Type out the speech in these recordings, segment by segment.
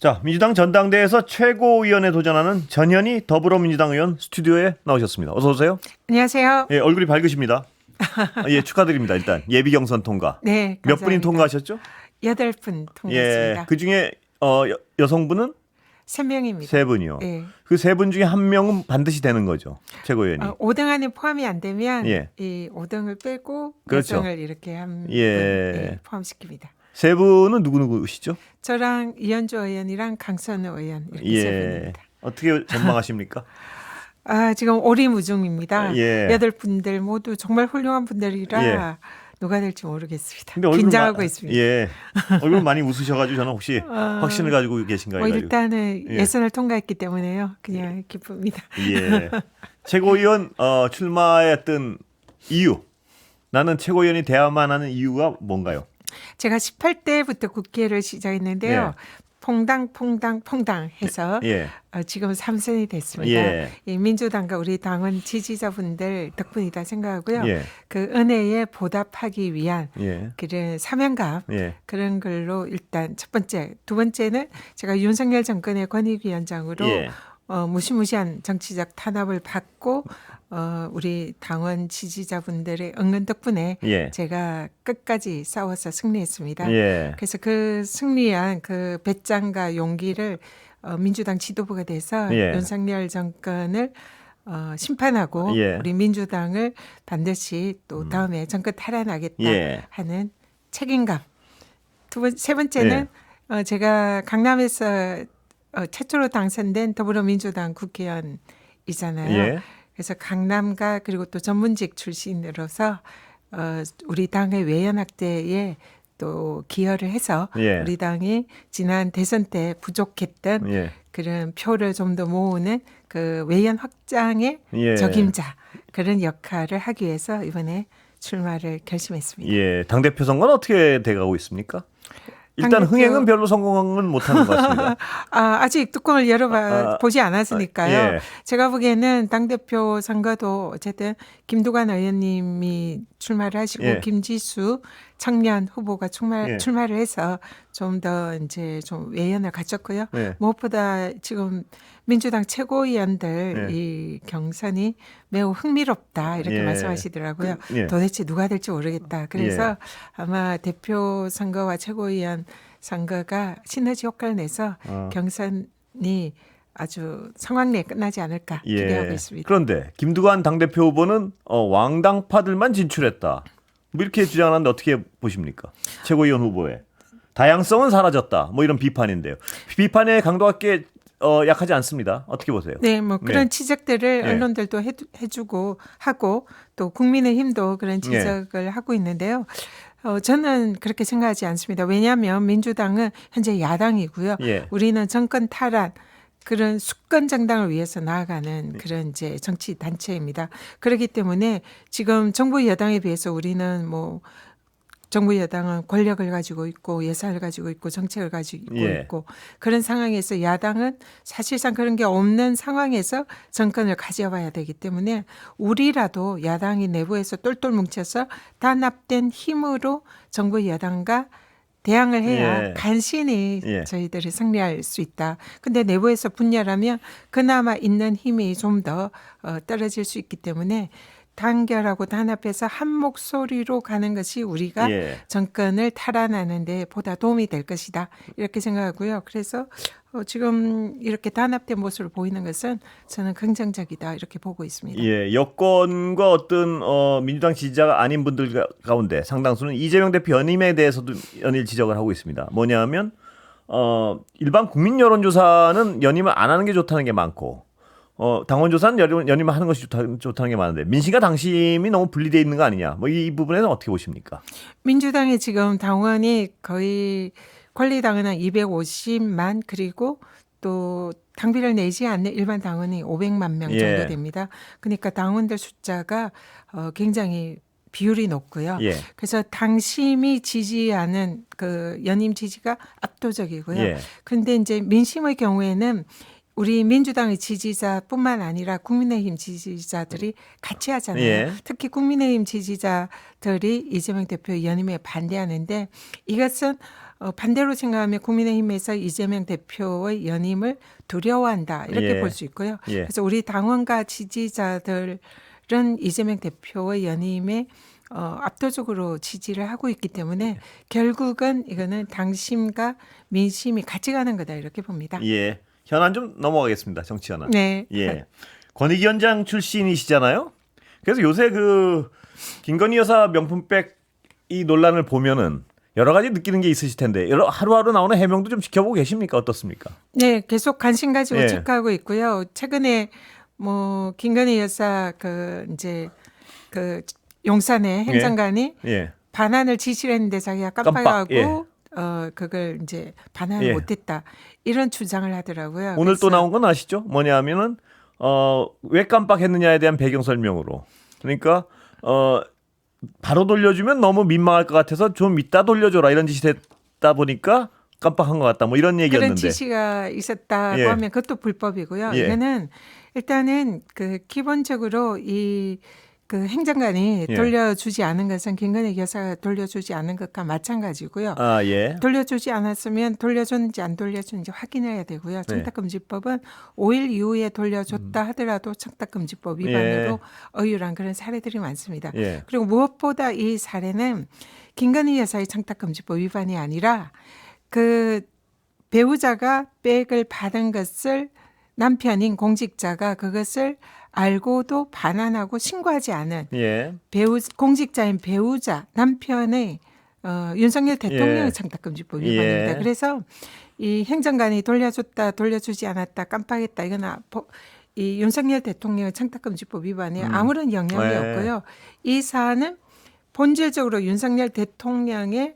자, 민주당 전당대회에서 최고위원에 도전하는 전현희 더불어민주당 의원 스튜디오에 나오셨습니다. 어서 오세요. 안녕하세요. 예, 얼굴이 밝으십니다. 예, 축하드립니다. 일단 예비 경선 통과. 네, 몇 분이 감사합니다. 통과하셨죠? 8분 예, 통과했습니다. 그 중에 여성분은 3명입니다. 3분이요. 예. 그 3분 중에 1명은 반드시 되는 거죠. 최고위원이. 5등 안에 포함이 안 되면 예. 이 5등을 빼고 그렇죠. 여성을 이렇게 한 분 예. 포함시킵니다. 3분은 누구시죠? 저랑 이현주 의원이랑 강선우 의원 이렇게 세 분입니다. 어떻게 전망하십니까? 지금 오리무중입니다. 예. 8분들 모두 정말 훌륭한 분들이라 예. 누가 될지 모르겠습니다. 근데 얼굴 긴장하고 있습니다. 예. 얼굴 많이 웃으셔가지고 저는 혹시 확신을 가지고 계신가 해가지고. 일단은 예. 예선을 통과했기 때문에요. 그냥 기쁩니다. 예. 최고위원 출마했던 이유. 나는 최고위원이 돼야만 하는 이유가 뭔가요? 제가 18대부터 국회를 시작했는데요. 예. 퐁당 해서 예. 지금 3선이 됐습니다. 예. 이 민주당과 우리 당원 지지자분들 덕분이다 생각하고요. 예. 그 은혜에 보답하기 위한 예. 그런 사명감 예. 그런 걸로 일단 첫 번째. 두 번째는 제가 윤석열 정권의 권익위원장으로 예. 무시무시한 정치적 탄압을 받고 우리 당원 지지자분들의 응원 덕분에 예. 제가 끝까지 싸워서 승리했습니다. 예. 그래서 그 승리한 그 배짱과 용기를 민주당 지도부가 돼서 예. 윤석열 정권을 심판하고 예. 우리 민주당을 반드시 또 다음에 정권 탈환하겠다 예. 하는 책임감. 세 번째는 제가 강남에서 최초로 당선된 더불어민주당 국회의원이잖아요. 예. 그래서 강남가 그리고 또 전문직 출신으로서 우리 당의 외연 확대에 또 기여를 해서 예. 우리 당이 지난 대선 때 부족했던 예. 그런 표를 좀 더 모으는 그 외연 확장의 예. 적임자 그런 역할을 하기 위해서 이번에 출마를 결심했습니다. 예. 당대표 선거는 어떻게 돼가고 있습니까? 일단 당대표- 흥행은 별로 성공은 못하는 것 같습니다. 아직 뚜껑을 열어보지 않았으니까요. 예. 제가 보기에는 당대표 선거도 어쨌든 김두관 의원님이 출마를 하시고 예. 김지수 청년 후보가 예. 출마를 해서 좀 더 이제 좀 외연을 갖췄고요. 예. 무엇보다 지금 민주당 최고위원들 예. 이 경선이 매우 흥미롭다 이렇게 예. 말씀하시더라고요. 예. 도대체 누가 될지 모르겠다. 그래서 아마 대표 선거와 최고위원 선거가 시너지 효과를 내서 경선이 아주 성황리에 끝나지 않을까 기대하고 있습니다. 그런데 김두관 당대표 후보는 왕당파들만 진출했다. 뭐 이렇게 주장하는데 어떻게 보십니까? 최고위원 후보에. 다양성은 사라졌다. 뭐 이런 비판인데요. 비판의 강도가 꽤 약하지 않습니다. 어떻게 보세요? 네, 뭐 그런 네. 지적들을 네. 언론들도 해주고 하고 또 국민의힘도 그런 지적을 하고 있는데요. 저는 그렇게 생각하지 않습니다. 왜냐하면 민주당은 현재 야당이고요. 예. 우리는 정권 탈환 그런 수권 정당을 위해서 나아가는 그런 이제 정치 단체입니다. 그렇기 때문에 지금 정부 여당에 비해서 우리는 뭐 정부 여당은 권력을 가지고 있고 예산을 가지고 있고 정책을 가지고 예. 있고 그런 상황에서 야당은 사실상 그런 게 없는 상황에서 정권을 가져와야 되기 때문에 우리라도 야당이 내부에서 똘똘 뭉쳐서 단합된 힘으로 정부 여당과 대항을 해야 예. 간신히 예. 저희들이 승리할 수 있다. 근데 내부에서 분열하면 그나마 있는 힘이 좀 더 떨어질 수 있기 때문에 단결하고 단합해서 한 목소리로 가는 것이 우리가 예. 정권을 탈환하는 데 보다 도움이 될 것이다. 이렇게 생각하고요. 그래서 지금 이렇게 단합된 모습을 보이는 것은 저는 긍정적이다. 이렇게 보고 있습니다. 예, 여권과 어떤 민주당 지지자가 아닌 분들 가운데 상당수는 이재명 대표 연임에 대해서도 연일 지적을 하고 있습니다. 뭐냐면 일반 국민 여론조사는 연임을 안 하는 게 좋다는 게 많고 당원 조사는 연임을 하는 것이 좋다는 게 많은데 민심과 당심이 너무 분리되어 있는 거 아니냐? 뭐 이 부분에는 어떻게 보십니까? 민주당이 지금 당원이 거의 권리당원은 250만 그리고 또 당비를 내지 않는 일반 당원이 500만 명 정도 예. 됩니다. 그러니까 당원들 숫자가 굉장히 비율이 높고요. 예. 그래서 당심이 지지하는 그 연임 지지가 압도적이고요. 예. 그런데 이제 민심의 경우에는 우리 민주당의 지지자뿐만 아니라 국민의힘 지지자들이 같이 하잖아요. 예. 특히 국민의힘 지지자들이 이재명 대표 연임에 반대하는데 이것은 반대로 생각하면 국민의힘에서 이재명 대표의 연임을 두려워한다 이렇게 예. 볼 수 있고요. 예. 그래서 우리 당원과 지지자들은 이재명 대표의 연임에 압도적으로 지지를 하고 있기 때문에 결국은 이거는 당심과 민심이 같이 가는 거다 이렇게 봅니다. 예. 현안 좀 넘어가겠습니다. 정치 현안. 네. 예. 권익위원장 출신이시잖아요. 그래서 요새 그 김건희 여사 명품백 이 논란을 보면은 여러 가지 느끼는 게 있으실 텐데 하루하루 나오는 해명도 좀 지켜보고 계십니까? 어떻습니까? 네, 계속 관심 가지고 예. 체크하고 있고요. 최근에 뭐 김건희 여사 이제 용산의 행정관이 예. 반환을 지시를 했는데 자기가 깜빡, 깜빡하고 그걸 이제 반환을 예. 못했다 이런 주장을 하더라고요. 오늘 또 그래서 나온 건 아시죠? 뭐냐면은 왜 깜빡했느냐에 대한 배경 설명으로. 그러니까 바로 돌려주면 너무 민망할 것 같아서 좀 이따 돌려줘라 이런 짓이 됐다 보니까 깜빡한 것 같다. 뭐 이런 얘기였는데. 그런 지시가 있었다고 예. 하면 그것도 불법이고요. 예. 이거는 일단은 기본적으로 그 행정관이 예. 돌려주지 않은 것은 김건희 여사가 돌려주지 않은 것과 마찬가지고요. 아 예. 돌려주지 않았으면 돌려줬는지 안 돌려줬는지 확인해야 되고요. 청탁금지법은 5일 이후에 돌려줬다 하더라도 청탁금지법 위반으로 의율한 그런 사례들이 많습니다. 예. 그리고 무엇보다 이 사례는 김건희 여사의 청탁금지법 위반이 아니라 그 배우자가 백을 받은 것을 남편인 공직자가 그것을 알고도 반환하고 신고하지 않은 예. 공직자인 배우자 남편의 윤석열 대통령의 예. 청탁금지법 위반입니다. 예. 그래서 이 행정관이 돌려줬다 돌려주지 않았다 깜빡했다 이건 이 윤석열 대통령의 청탁금지법 위반에 아무런 영향이 예. 없고요. 이 사안은 본질적으로 윤석열 대통령의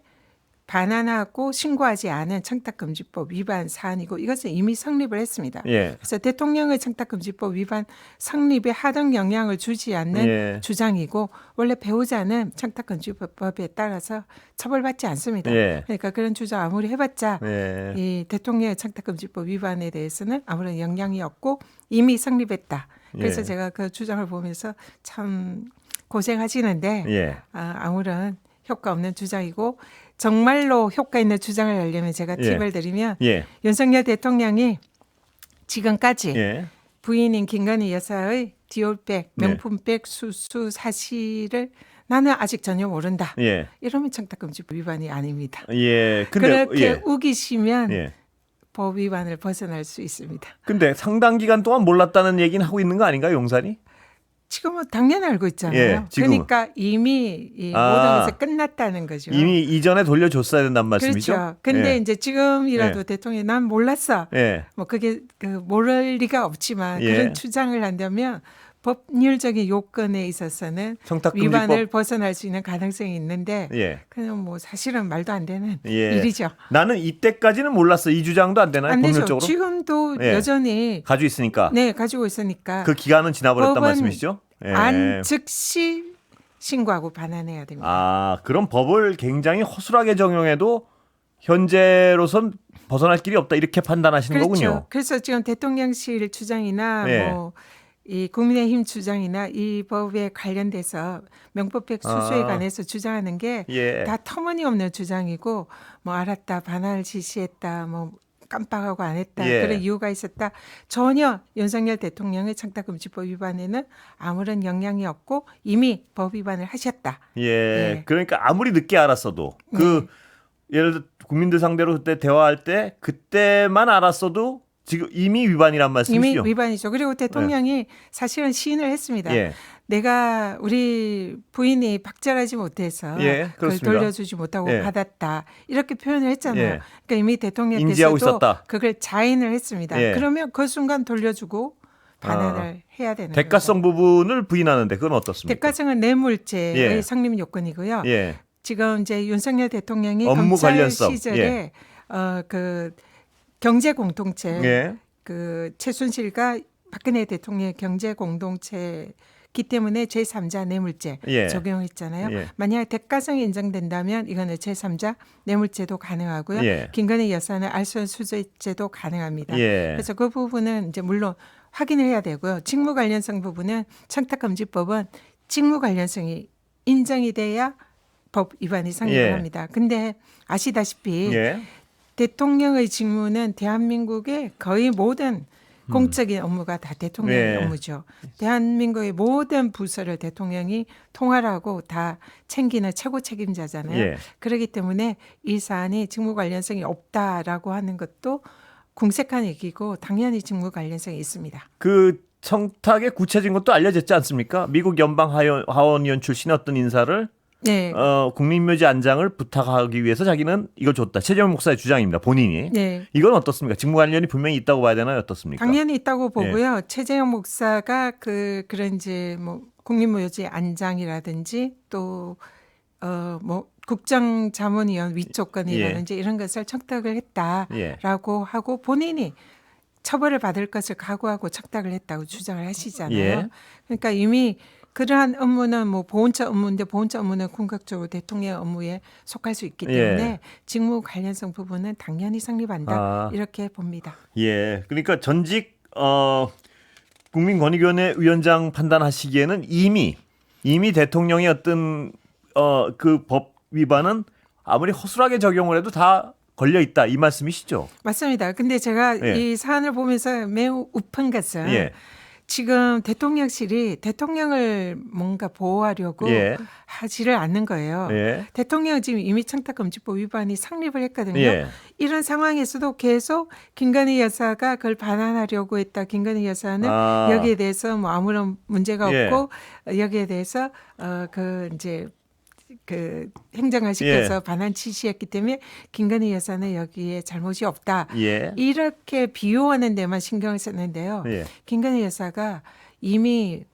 반환하고 신고하지 않은 청탁금지법 위반 사안이고 이것은 이미 성립을 했습니다. 예. 그래서 대통령의 청탁금지법 위반 성립에 하등 영향을 주지 않는 예. 주장이고 원래 배우자는 청탁금지법에 따라서 처벌받지 않습니다. 예. 그러니까 그런 주장 아무리 해봤자 예. 이 대통령의 청탁금지법 위반에 대해서는 아무런 영향이 없고 이미 성립했다. 그래서 예. 제가 그 주장을 보면서 참 고생하시는데 예. 아무런 효과 없는 주장이고 정말로 효과 있는 주장을 하려면 제가 예. 팁을 드리면 예. 윤석열 대통령이 지금까지 예. 부인인 김건희 여사의 디올백, 명품백 수수 사실을 나는 아직 전혀 모른다. 예. 이러면 청탁금지법 위반이 아닙니다. 예. 근데 그렇게 우기시면 예. 법 위반을 벗어날 수 있습니다. 근데 상당 기간 동안 몰랐다는 얘기는 하고 있는 거 아닌가요, 용산이? 지금은 당연히 알고 있잖아요. 예, 지금은. 그러니까 이미 이 아. 모든 것이 끝났다는 거죠. 이미 이전에 돌려줬어야 된다는 말씀이죠? 그렇죠. 근데 예. 이제 지금이라도 예. 대통령이 난 몰랐어. 예. 뭐 그게 모를 리가 없지만 예. 그런 주장을 한다면 법률적인 요건에 있어서는 청탁금지법. 위반을 벗어날 수 있는 가능성이 있는데 예. 그냥 뭐 사실은 말도 안 되는 예. 일이죠. 나는 이때까지는 몰랐어. 이 주장도 안 되나요? 안 되죠. 법률적으로? 지금도 예. 여전히 가지고 있으니까. 네 가지고 있으니까 그 기간은 지나버렸단 법은 말씀이시죠? 예. 안 즉시 신고하고 반환해야 됩니다. 아, 그럼 법을 굉장히 허술하게 적용해도 현재로선 벗어날 길이 없다 이렇게 판단하시는 그렇죠. 거군요. 그래서 지금 대통령실 주장이나 예. 뭐 이 국민의힘 주장이나 이 법에 관련돼서 명법백 수수에 관해서 주장하는 게 예. 다 터무니없는 주장이고 뭐 알았다 반환을 지시했다 뭐 깜빡하고 안 했다 예. 그런 이유가 있었다 전혀 윤석열 대통령의 청탁금지법 위반에는 아무런 영향이 없고 이미 법 위반을 하셨다. 예. 예. 그러니까 아무리 늦게 알았어도 예를 들어 국민들 상대로 그때 대화할 때 그때만 알았어도 지금 이미 위반이란 말씀이시죠? 이미 위반이죠. 그리고 대통령이 사실은 시인을 했습니다. 예. 내가 우리 부인이 박절하지 못해서 예, 그걸 그렇습니다. 돌려주지 못하고 예. 받았다 이렇게 표현을 했잖아요. 예. 그러니까 이미 인지하고 대통령께서도 있었다. 그걸 자인을 했습니다. 예. 그러면 그 순간 돌려주고 반환을 해야 되는 대가성 거죠. 부분을 부인하는데 그건 어떻습니까? 대가성은 뇌물죄의 예. 성립 요건이고요. 예. 지금 이제 윤석열 대통령이 업무 검찰 관련성. 시절에 그 경제 공동체 예. 그 최순실과 박근혜 대통령의 경제 공동체기 때문에 제3자 뇌물죄 예. 적용했잖아요. 예. 만약 대가성이 인정된다면 이거는 제3자 뇌물죄도 가능하고요. 예. 김건희 여사는 알선수재죄도 가능합니다. 예. 그래서 그 부분은 이제 물론 확인을 해야 되고요. 직무 관련성 부분은 청탁금지법은 직무 관련성이 인정이 돼야 법 위반이 성립을 예. 합니다. 근데 아시다시피 예. 대통령의 직무는 대한민국의 거의 모든 공적인 업무가 다 대통령의 예. 업무죠. 대한민국의 모든 부서를 대통령이 통할하고 다 챙기는 최고 책임자잖아요. 예. 그렇기 때문에 이 사안이 직무 관련성이 없다라고 하는 것도 궁색한 얘기고 당연히 직무 관련성이 있습니다. 그 청탁의 구체적인 것도 알려졌지 않습니까? 미국 연방 하원의원 출신 어떤 인사를 네. 국립묘지 안장을 부탁하기 위해서 자기는 이걸 줬다. 최재형 목사의 주장입니다. 본인이. 네. 이건 어떻습니까? 직무 관련이 분명히 있다고 봐야 되나요? 어떻습니까? 당연히 있다고 보고요. 최재형 목사가 그런 이제 뭐 국립묘지 안장이라든지 또 뭐 국정자문위원 위촉권이라든지 이런 것을 청탁을 했다라고 예. 하고 본인이 처벌을 받을 것을 각오하고 청탁을 했다고 주장을 하시잖아요. 예. 그러니까 이미 그러한 업무는 뭐 보훈처 업무인데 보훈처 업무는 궁극적으로 대통령 업무에 속할 수 있기 때문에 예. 직무 관련성 부분은 당연히 성립한다 아. 이렇게 봅니다. 예. 그러니까 전직 국민권익위원회 위원장 판단하시기에는 이미 대통령의 어떤 그 법 위반은 아무리 허술하게 적용을 해도 다 걸려 있다 이 말씀이시죠? 맞습니다. 근데 제가 예. 이 사안을 보면서 매우 우픈 것은 예. 지금 대통령실이 대통령을 뭔가 보호하려고 예. 하지를 않는 거예요. 예. 대통령 지금 이미 청탁금지법 위반이 성립을 했거든요. 예. 이런 상황에서도 계속 김건희 여사가 그걸 반환하려고 했다. 김건희 여사는 아. 여기에 대해서 뭐 아무런 문제가 예. 없고 여기에 대해서 그 행정안식에서 반환 지시했기 때문에 김건희 여사는 여기에 잘못이 없다. 예. 이렇게 비호하는 데만 신경을 썼는데요. 예. 김건희 여사가 이미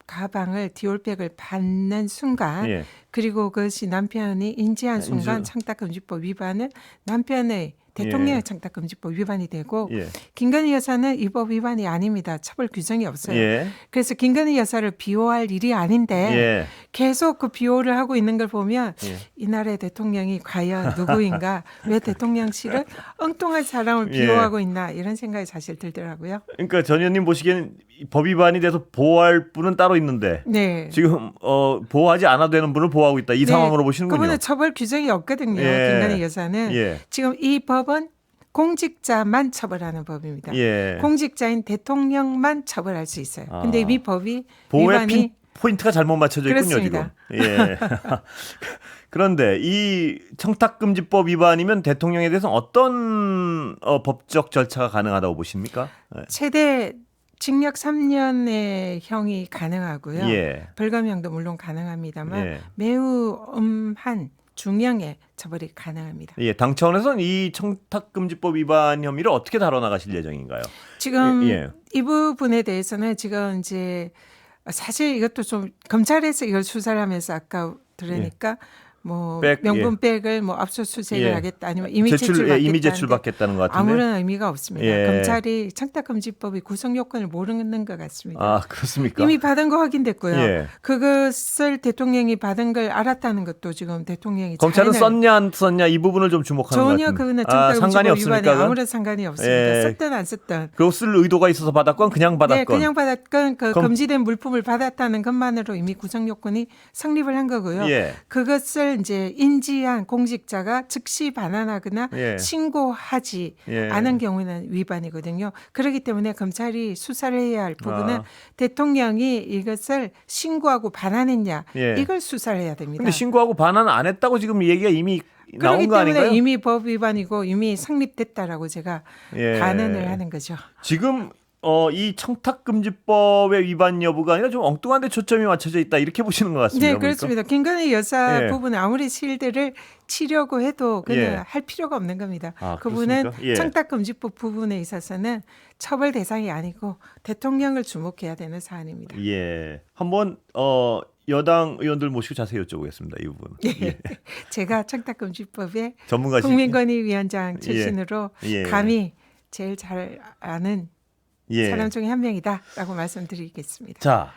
가방을 디올백을 받는 순간 예. 그리고 그것이 남편이 인지한 순간 청탁금지법 위반은 남편의 대통령의 예. 청탁금지법 위반이 되고 예. 김건희 여사는 이 법 위반이 아닙니다. 처벌 규정이 없어요. 예. 그래서 김건희 여사를 비호할 일이 아닌데 예. 계속 그 비호를 하고 있는 걸 보면 예. 이 나라의 대통령이 과연 누구인가 왜 대통령실은 엉뚱한 사람을 예. 비호하고 있나 이런 생각이 사실 들더라고요. 그러니까 전 의원님 보시기에는 법 위반이 돼서 보호할 분은 따로 있는데 네. 지금 보호하지 않아도 되는 분을 보호하고 있다. 이 상황으로 보시는군요. 그분은 처벌 규정이 없거든요. 예. 김건희 여사는. 예. 지금 이 법은 공직자만 처벌하는 법입니다. 예. 공직자인 대통령만 처벌할 수 있어요. 근데 아. 이 법이 보호의 위반이 포인트가 잘못 맞춰져 있군요, 그렇습니다. 지금. 예. 그런데 이 청탁금지법 위반이면 대통령에 대해서 어떤 법적 절차가 가능하다고 보십니까? 최대 징역 3년의 형이 가능하고요. 예. 벌금형도 물론 가능합니다만 예. 매우 엄한 중형의 처벌이 가능합니다. 예, 당 차원에서는 이 청탁금지법 위반 혐의를 어떻게 다뤄나가실 예정인가요? 지금 예. 이 부분에 대해서는 지금 이제 사실 이것도 좀 검찰에서 이걸 수사를 하면서 아까 들으니까 뭐 백, 명분백을 뭐 압수수색을 예. 하겠다 아니면 이미 제출받겠다. 이미 제출받겠다는 것 같은데. 아무런 의미가 없습니다. 예. 검찰이 청탁금지법의 구성 요건을 모르는 것 같습니다. 아, 그렇습니까? 이미 받은 거 확인됐고요. 예. 그것을 대통령이 받은 걸 알았다는 것도 지금 대통령이 검찰은 자인을- 썼냐 안 썼냐 이 부분을 좀 주목하는 것 전혀 같은데. 그거는 상관이 청탁금지법 위반에 없습니까? 그건? 아무런 상관이 없습니다. 예. 썼든 안 썼든. 그거 쓸 의도가 있어서 받았건 그냥 받았건. 네, 그냥 받았건 그 검- 금지된 물품을 받았다는 것만으로 이미 구성 요건이 성립을 한 거고요. 예. 그것을 이제 인지한 공직자가 즉시 반환하거나 예. 신고하지 예. 않은 경우에는 위반이거든요. 그렇기 때문에 검찰이 수사를 해야 할 부분은 아. 대통령이 이것을 신고하고 반환했냐 예. 이걸 수사를 해야 됩니다. 근데 신고하고 반환 안 했다고 지금 얘기가 이미 나온 그렇기 거 때문에 아닌가요? 이미 법 위반이고 이미 성립됐다라고 제가 예. 단언을 하는 거죠. 지금 이 청탁금지법의 위반 여부가 아니라 좀 엉뚱한 데 초점이 맞춰져 있다 이렇게 보시는 것 같습니다. 네, 보니까. 그렇습니다. 김건희 여사 예. 부분은 아무리 실드를 치려고 해도 그는 예. 할 필요가 없는 겁니다. 아, 그분은 그렇습니까? 예. 청탁금지법 부분에 있어서는 처벌 대상이 아니고 대통령을 주목해야 되는 사안입니다. 예. 한번 여당 의원들 모시고 자세히 여쭤보겠습니다. 이 부분. 예. 제가 청탁금지법의 전문가시. 국민권익위원장 출신으로 예. 감히 제일 잘 아는 예. 사람 중에 한 명이다라고 말씀드리겠습니다. 자,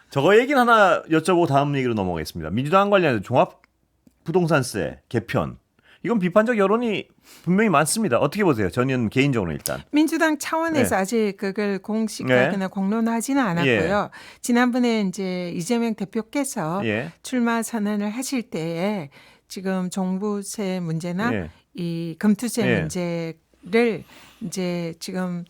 저거 얘기는 하나 여쭤보고 다음 얘기로 넘어가겠습니다. 민주당 관련해서 종합부동산세 개편 이건 비판적 여론이 분명히 많습니다. 어떻게 보세요? 전 의원 개인적으로 일단. 민주당 차원에서 네. 아직 그걸 공식화하거나 공론화하지는 않았고요. 지난번에 이제 이재명 대표께서 예. 출마 선언을 하실 때에 지금 종부세 문제나 예. 이 금투세 예. 문제를 이제 지금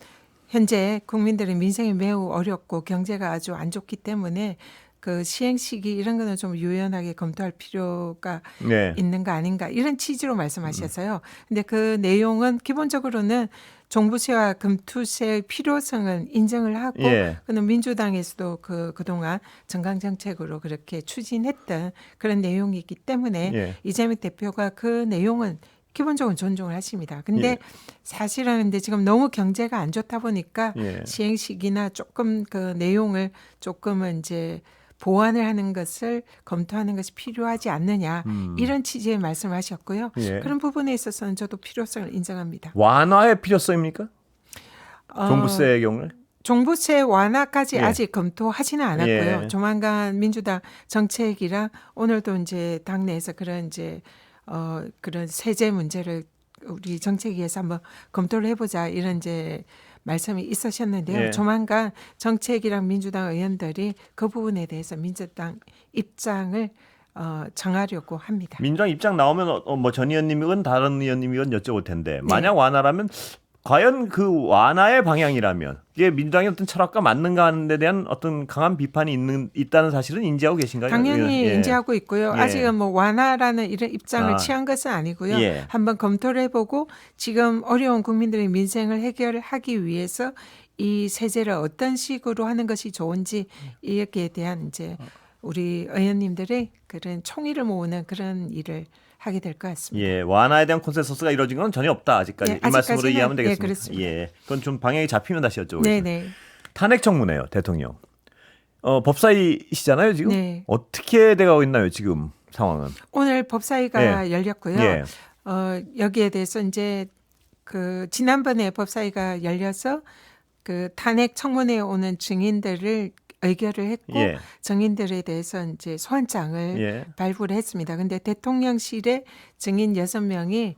현재 국민들의 민생이 매우 어렵고 경제가 아주 안 좋기 때문에 그 시행 시기 이런 거는 좀 유연하게 검토할 필요가 네. 있는 거 아닌가 이런 취지로 말씀하셔서요. 근데 그 내용은 기본적으로는 종부세와 금투세의 필요성은 인정을 하고 예. 그는 민주당에서도 그동안 정강 정책으로 그렇게 추진했던 그런 내용이 있기 때문에 예. 이재명 대표가 그 내용은 기본적으로 존중을 하십니다. 근데 예. 사실은 근데 지금 너무 경제가 안 좋다 보니까 예. 시행 시기나 조금 그 내용을 조금은 이제 보완을 하는 것을 검토하는 것이 필요하지 않느냐 이런 취지의 말씀하셨고요. 예. 그런 부분에 있어서는 저도 필요성을 인정합니다. 완화의 필요성입니까? 종부세의 경우에? 종부세 완화까지 예. 아직 검토하지는 않았고요. 예. 조만간 민주당 정책이랑 오늘도 이제 당내에서 그런 이제 그런 세제 문제를 우리 정책위에서 한번 검토를 해보자 이런 이제 말씀이 있으셨는데요. 예. 조만간 정책이랑 민주당 의원들이 그 부분에 대해서 민주당 입장을 정하려고 합니다. 민주당 입장 나오면 뭐 전 의원님이건 다른 의원님이건 여쭤볼 텐데 만약 완화라면 과연 그 완화의 방향이라면 이게 민주당의 어떤 철학과 맞는가 하는 데 대한 어떤 강한 비판이 있다는 사실은 인지하고 계신가요? 당연히 예. 인지하고 있고요. 예. 아직은 뭐 완화라는 이런 입장을 아. 취한 것은 아니고요. 예. 한번 검토를 해보고 지금 어려운 국민들의 민생을 해결하기 위해서 이 세제를 어떤 식으로 하는 것이 좋은지 이에 대한 이제 우리 의원님들의 그런 총의를 모으는 그런 일을 하게 될 것 같습니다. 예, 완화에 대한 콘센서스가 이루어진 건 전혀 없다 아직까지. 네, 이 말씀으로 아직까지는, 이해하면 되겠습니다. 예, 그렇습니다. 예, 그건 좀 방향이 잡히면 다시 여쭤보겠습니다. 네네. 탄핵 청문회요, 대통령. 법사위시잖아요, 지금. 네. 어떻게 돼가고 있나요, 지금 상황은? 오늘 법사위가 열렸고요. 예. 여기에 대해서 이제 그 지난번에 법사위가 열려서 그 탄핵 청문회에 오는 증인들을 의결을 했고 예. 증인들에 대해서 이제 소환장을 예. 발부를 했습니다. 근데 대통령실에 증인 6명이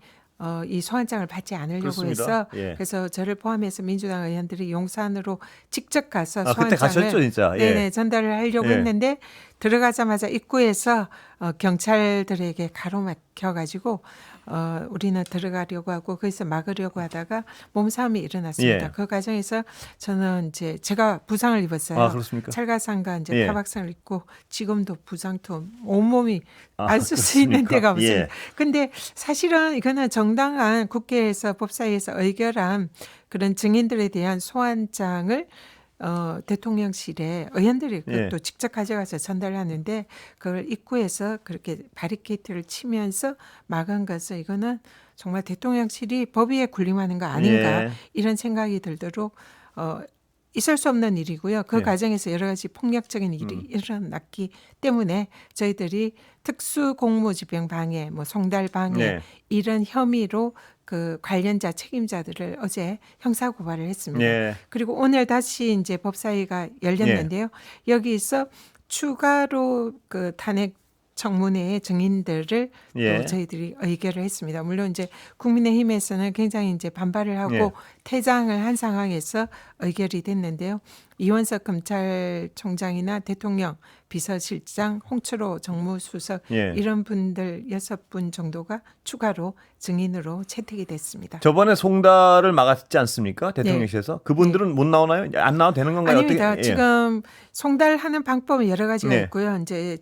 이 소환장을 받지 않으려고 그렇습니다. 해서 예. 그래서 저를 포함해서 민주당 의원들이 용산으로 직접 가서 그때 가셨죠, 소환장을 진짜. 예. 네네, 전달을 하려고 예. 했는데 들어가자마자 입구에서 경찰들에게 가로막혀가지고 우리는 들어가려고 하고 거기서 막으려고 하다가 몸싸움이 일어났습니다. 예. 그 과정에서 저는 이제 제가 부상을 입었어요. 아, 그렇습니까? 찰가상과 이제 예. 타박상을 입고 지금도 부상투 온몸이 아, 알 수 있는 그렇습니까? 데가 없습니다. 예. 근데 사실은 이거는 정당한 국회에서 법사위에서 의결한 그런 증인들에 대한 소환장을 대통령실에 의원들이 예. 그것도 직접 가져가서 전달하는데 그걸 입구에서 그렇게 바리케이트를 치면서 막은 것은 이거는 정말 대통령실이 법위에 군림하는 거 아닌가 예. 이런 생각이 들도록 있을 수 없는 일이고요. 그 예. 과정에서 여러 가지 폭력적인 일이 일어났기 때문에 저희들이 특수공무집행 방해, 뭐 송달 방해 네. 이런 혐의로 그 관련자 책임자들을 어제 형사 고발을 했습니다. 예. 그리고 오늘 다시 이제 법사위가 열렸는데요. 여기서 추가로 그 탄핵 청문회의 증인들을 예. 또 저희들이 의결을 했습니다. 물론 이제 국민의힘에서는 굉장히 이제 반발을 하고 예. 퇴장을 한 상황에서 의결이 됐는데요. 이원석 검찰총장이나 대통령 비서실장, 홍철호 정무수석 예. 이런 분들 6분 정도가 추가로 증인으로 채택이 됐습니다. 저번에 송달을 막았지 않습니까? 대통령실에서. 그분들은 못 나오나요? 안 나와도 되는 건가요? 아닙니다. 어떻게? 예. 지금 송달하는 방법은 여러 가지가 네. 있고요. 이제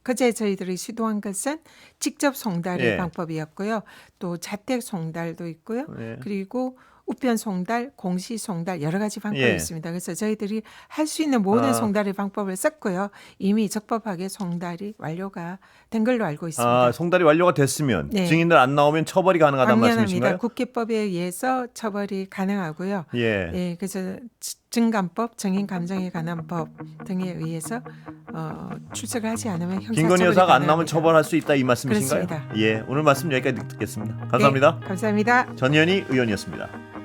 그제 저희들이 시도한 것은 직접 송달의 예. 방법이었고요. 또 자택 송달도 있고요. 예. 그리고 우편 송달, 공시 송달 여러 가지 방법이 예. 있습니다. 그래서 저희들이 할 수 있는 모든 아. 송달의 방법을 썼고요. 이미 적법하게 송달이 완료가 된 걸로 알고 있습니다. 아, 송달이 완료가 됐으면 네. 증인들 안 나오면 처벌이 가능하다는 당연합니다. 말씀이신가요? 국회법에 의해서 처벌이 가능하고요. 예. 예, 그래서 증감법, 증인 감정에 관한 법 등에 의해서 출석을 하지 않으면 형사 김건희 처벌이 여사가 안 나오면 가능합니다. 처벌할 수 있다 이 말씀이신가요? 그렇습니다. 예, 오늘 말씀 여기까지 듣겠습니다. 감사합니다. 네, 감사합니다. 전현희 의원이었습니다.